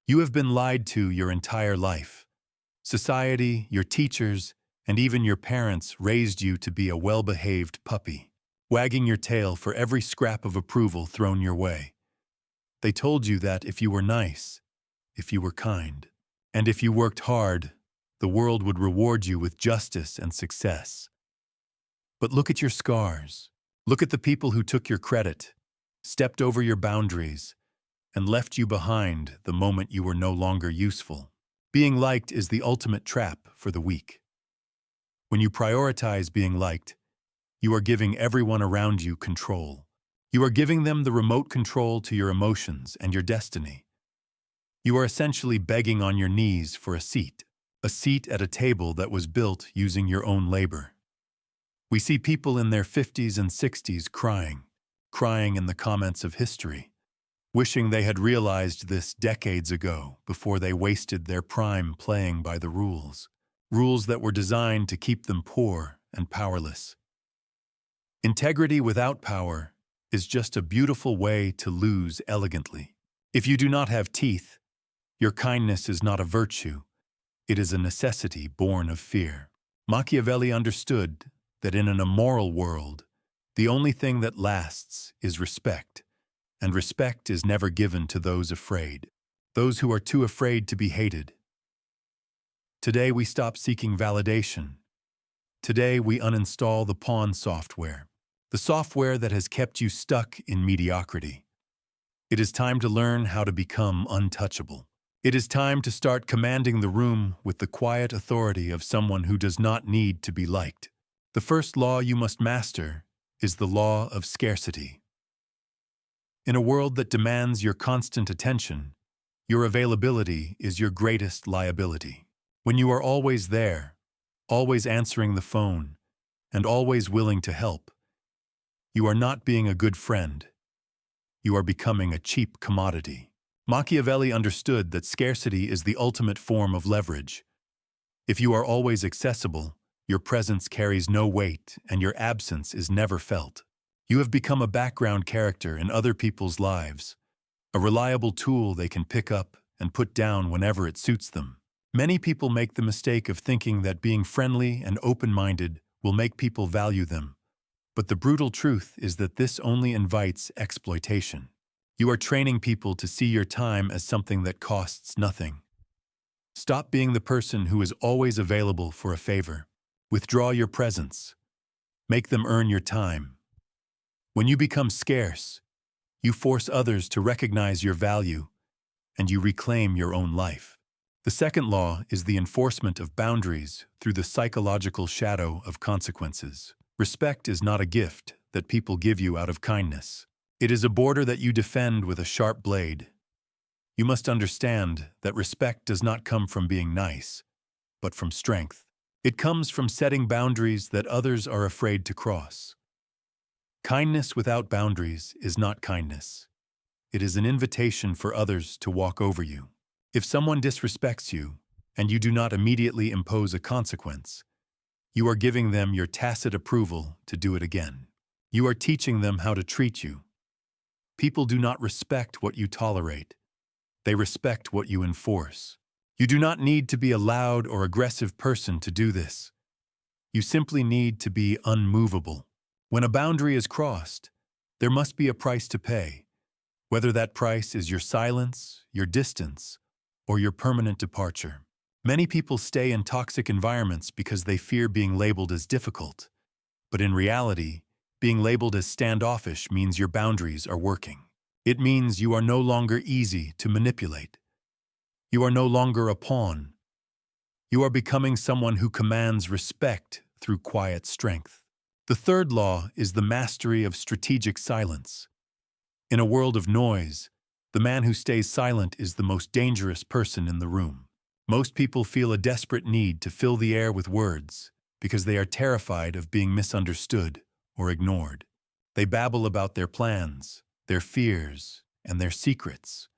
You have been lied to your entire life. Society, your teachers, and even your parents raised you to be a well-behaved puppy, wagging your tail for every scrap of approval thrown your way. They told you that if you were nice, if you were kind, and if you worked hard, the world would reward you with justice and success. But look at your scars. Look at the people who took your credit, stepped over your boundaries, and left you behind the moment you were no longer useful. Being liked is the ultimate trap for the weak. When you prioritize being liked, you are giving everyone around you control. You are giving them the remote control to your emotions and your destiny. You are essentially begging on your knees for a seat at a table that was built using your own labor. We see people in their 50s and 60s crying in the comments of history, wishing they had realized this decades ago before they wasted their prime playing by the rules that were designed to keep them poor and powerless. Integrity without power is just a beautiful way to lose elegantly. If you do not have teeth, your kindness is not a virtue, it is a necessity born of fear. Machiavelli understood that in an immoral world, the only thing that lasts is respect, and respect is never given to those afraid, those who are too afraid to be hated. Today we stop seeking validation. Today we uninstall the pawn software, the software that has kept you stuck in mediocrity. It is time to learn how to become untouchable. It is time to start commanding the room with the quiet authority of someone who does not need to be liked. The first law you must master is the law of scarcity. In a world that demands your constant attention, your availability is your greatest liability. When you are always there, always answering the phone, and always willing to help, you are not being a good friend. You are becoming a cheap commodity. Machiavelli understood that scarcity is the ultimate form of leverage. If you are always accessible, your presence carries no weight and your absence is never felt. You have become a background character in other people's lives, a reliable tool they can pick up and put down whenever it suits them. Many people make the mistake of thinking that being friendly and open-minded will make people value them, but the brutal truth is that this only invites exploitation. You are training people to see your time as something that costs nothing. Stop being the person who is always available for a favor. Withdraw your presence. Make them earn your time. When you become scarce, you force others to recognize your value, and you reclaim your own life. The second law is the enforcement of boundaries through the psychological shadow of consequences. Respect is not a gift that people give you out of kindness. It is a border that you defend with a sharp blade. You must understand that respect does not come from being nice, but from strength. It comes from setting boundaries that others are afraid to cross. Kindness without boundaries is not kindness. It is an invitation for others to walk over you. If someone disrespects you, and you do not immediately impose a consequence, you are giving them your tacit approval to do it again. You are teaching them how to treat you. People do not respect what you tolerate. They respect what you enforce. You do not need to be a loud or aggressive person to do this. You simply need to be unmovable. When a boundary is crossed, there must be a price to pay, whether that price is your silence, your distance, or your permanent departure. Many people stay in toxic environments because they fear being labeled as difficult. But in reality, being labeled as standoffish means your boundaries are working. It means you are no longer easy to manipulate. You are no longer a pawn. You are becoming someone who commands respect through quiet strength. The third law is the mastery of strategic silence. In a world of noise, the man who stays silent is the most dangerous person in the room. Most people feel a desperate need to fill the air with words because they are terrified of being misunderstood or ignored. They babble about their plans, their fears, and their secrets,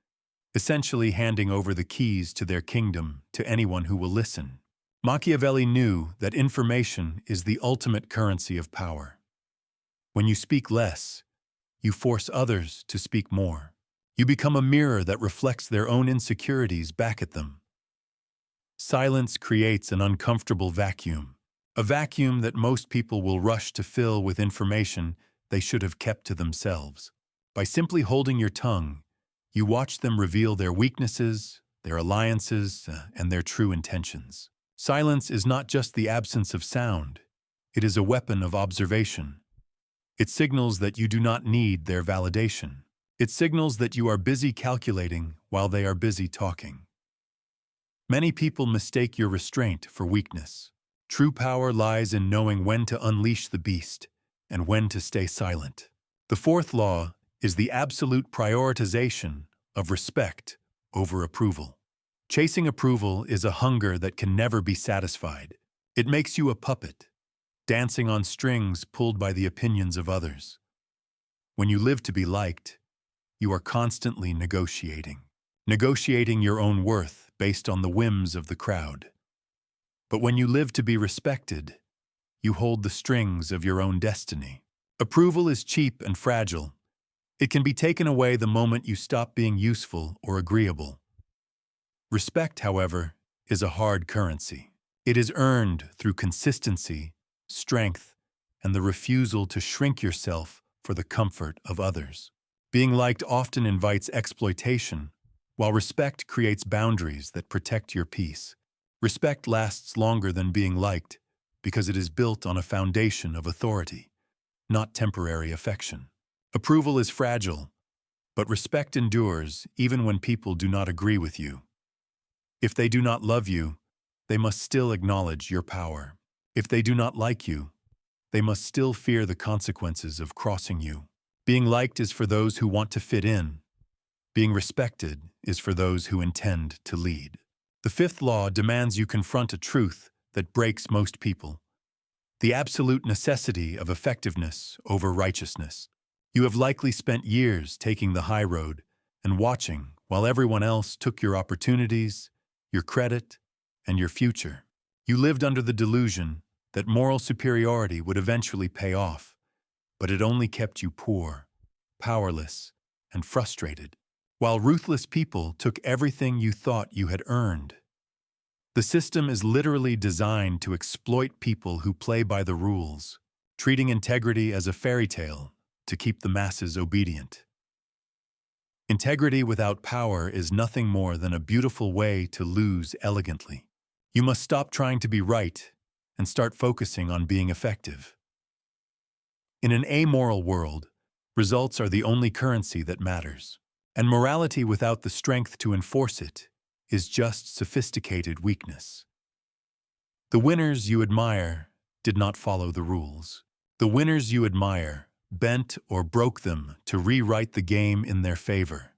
essentially handing over the keys to their kingdom to anyone who will listen. Machiavelli knew that information is the ultimate currency of power. When you speak less, you force others to speak more. You become a mirror that reflects their own insecurities back at them. Silence creates an uncomfortable vacuum, a vacuum that most people will rush to fill with information they should have kept to themselves. By simply holding your tongue, you watch them reveal their weaknesses, their alliances, and their true intentions. Silence is not just the absence of sound. It is a weapon of observation. It signals that you do not need their validation. It signals that you are busy calculating while they are busy talking. Many people mistake your restraint for weakness. True power lies in knowing when to unleash the beast and when to stay silent. The fourth law is the absolute prioritization of respect over approval. Chasing approval is a hunger that can never be satisfied. It makes you a puppet, dancing on strings pulled by the opinions of others. When you live to be liked, you are constantly negotiating your own worth based on the whims of the crowd. But when you live to be respected, you hold the strings of your own destiny. Approval is cheap and fragile. It can be taken away the moment you stop being useful or agreeable. Respect, however, is a hard currency. It is earned through consistency, strength, and the refusal to shrink yourself for the comfort of others. Being liked often invites exploitation, while respect creates boundaries that protect your peace. Respect lasts longer than being liked because it is built on a foundation of authority, not temporary affection. Approval is fragile, but respect endures even when people do not agree with you. If they do not love you, they must still acknowledge your power. If they do not like you, they must still fear the consequences of crossing you. Being liked is for those who want to fit in. Being respected is for those who intend to lead. The fifth law demands you confront a truth that breaks most people: the absolute necessity of effectiveness over righteousness. You have likely spent years taking the high road and watching while everyone else took your opportunities, your credit, and your future. You lived under the delusion that moral superiority would eventually pay off, but it only kept you poor, powerless, and frustrated, while ruthless people took everything you thought you had earned. The system is literally designed to exploit people who play by the rules, treating integrity as a fairy tale to keep the masses obedient. Integrity without power is nothing more than a beautiful way to lose elegantly. You must stop trying to be right and start focusing on being effective. In an amoral world, results are the only currency that matters, and morality without the strength to enforce it is just sophisticated weakness. The winners you admire did not follow the rules. The winners you admire bent or broke them to rewrite the game in their favor.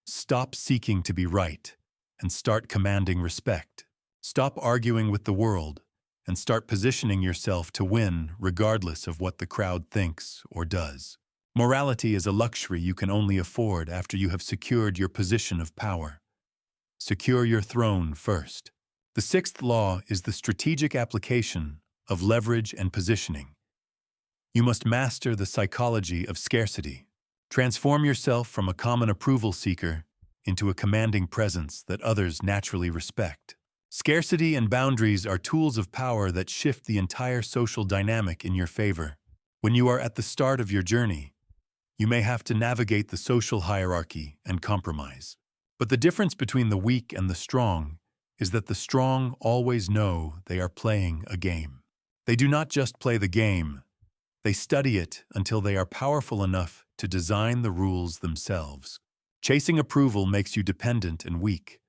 Stop seeking to be right and start commanding respect. Stop arguing with the world and start positioning yourself to win regardless of what the crowd thinks or does. Morality is a luxury you can only afford after you have secured your position of power. Secure your throne first. The sixth law is the strategic application of leverage and positioning. You must master the psychology of scarcity. Transform yourself from a common approval seeker into a commanding presence that others naturally respect. Scarcity and boundaries are tools of power that shift the entire social dynamic in your favor. When you are at the start of your journey, you may have to navigate the social hierarchy and compromise. But the difference between the weak and the strong is that the strong always know they are playing a game. They do not just play the game, they study it until they are powerful enough to design the rules themselves. Chasing approval makes you dependent and weak,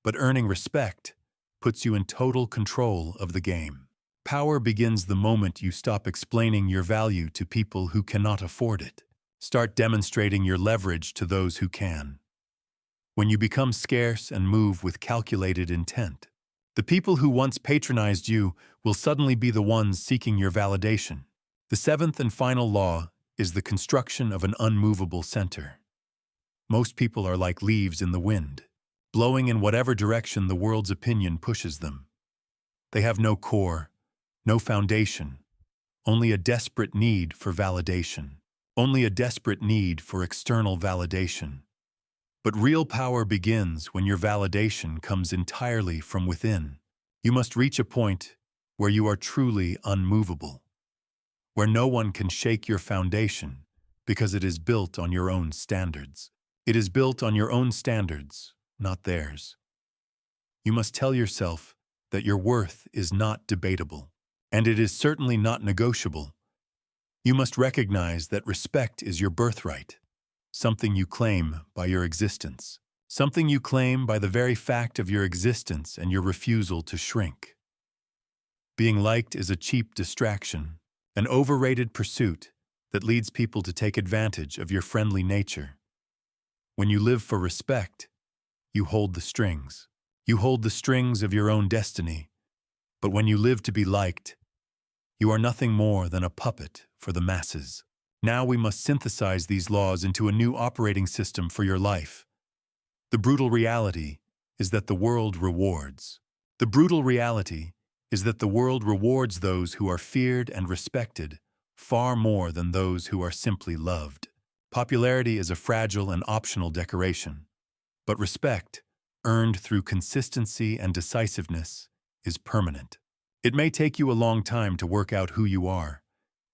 but earning respect puts you in total control of the game. Power begins the moment you stop explaining your value to people who cannot afford it. Start demonstrating your leverage to those who can. When you become scarce and move with calculated intent, the people who once patronized you will suddenly be the ones seeking your validation. The seventh and final law is the construction of an unmovable center. Most people are like leaves in the wind, blowing in whatever direction the world's opinion pushes them. They have no core, no foundation, only a desperate need for validation, only a desperate need for external validation. But real power begins when your validation comes entirely from within. You must reach a point where you are truly unmovable, where no one can shake your foundation because it is built on your own standards. It is built on your own standards, not theirs. You must tell yourself that your worth is not debatable, and it is certainly not negotiable. You must recognize that respect is your birthright, something you claim by your existence, something you claim by the very fact of your existence and your refusal to shrink. Being liked is a cheap distraction, an overrated pursuit that leads people to take advantage of your friendly nature. When you live for respect, you hold the strings. You hold the strings of your own destiny. But when you live to be liked, you are nothing more than a puppet for the masses. Now we must synthesize these laws into a new operating system for your life. The brutal reality is that the world rewards. The brutal reality is that the world rewards those who are feared and respected far more than those who are simply loved. Popularity is a fragile and optional decoration, but respect, earned through consistency and decisiveness, is permanent. It may take you a long time to work out who you are,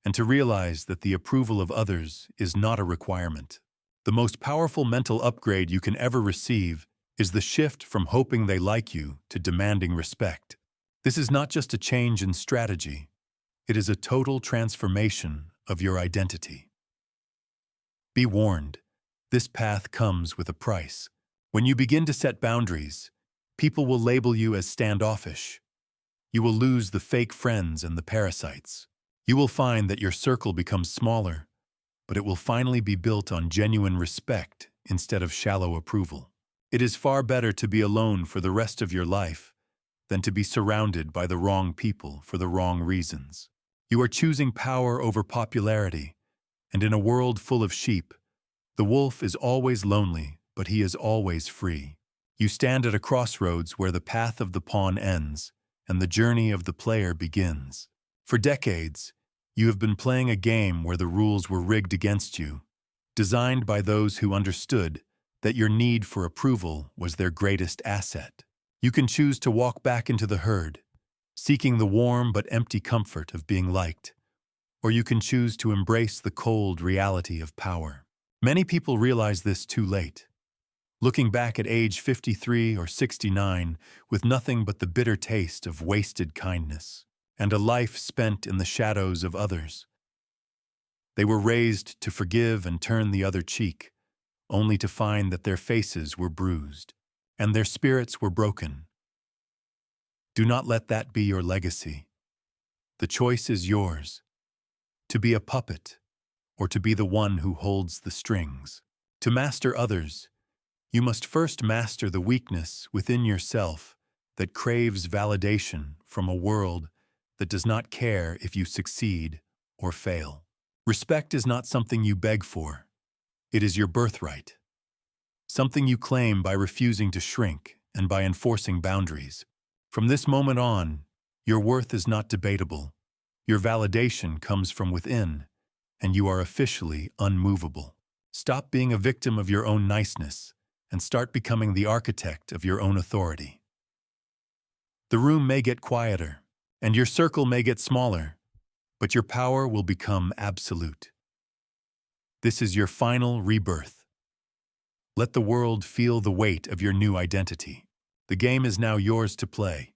and to realize that the approval of others is not a requirement. The most powerful mental upgrade you can ever receive is the shift from hoping they like you to demanding respect. This is not just a change in strategy, it is a total transformation of your identity. Be warned, this path comes with a price. When you begin to set boundaries, people will label you as standoffish. You will lose the fake friends and the parasites. You will find that your circle becomes smaller, but it will finally be built on genuine respect instead of shallow approval. It is far better to be alone for the rest of your life than to be surrounded by the wrong people for the wrong reasons. You are choosing power over popularity, and in a world full of sheep, the wolf is always lonely, but he is always free. You stand at a crossroads where the path of the pawn ends and the journey of the player begins. For decades, you have been playing a game where the rules were rigged against you, designed by those who understood that your need for approval was their greatest asset. You can choose to walk back into the herd, seeking the warm but empty comfort of being liked, or you can choose to embrace the cold reality of power. Many people realize this too late, looking back at age 53 or 69 with nothing but the bitter taste of wasted kindness and a life spent in the shadows of others. They were raised to forgive and turn the other cheek, only to find that their faces were bruised and their spirits were broken. Do not let that be your legacy. The choice is yours, to be a puppet or to be the one who holds the strings. To master others, you must first master the weakness within yourself that craves validation from a world that does not care if you succeed or fail. Respect is not something you beg for. It is your birthright, something you claim by refusing to shrink and by enforcing boundaries. From this moment on, your worth is not debatable. Your validation comes from within, and you are officially unmovable. Stop being a victim of your own niceness and start becoming the architect of your own authority. The room may get quieter, and your circle may get smaller, but your power will become absolute. This is your final rebirth. Let the world feel the weight of your new identity. The game is now yours to play.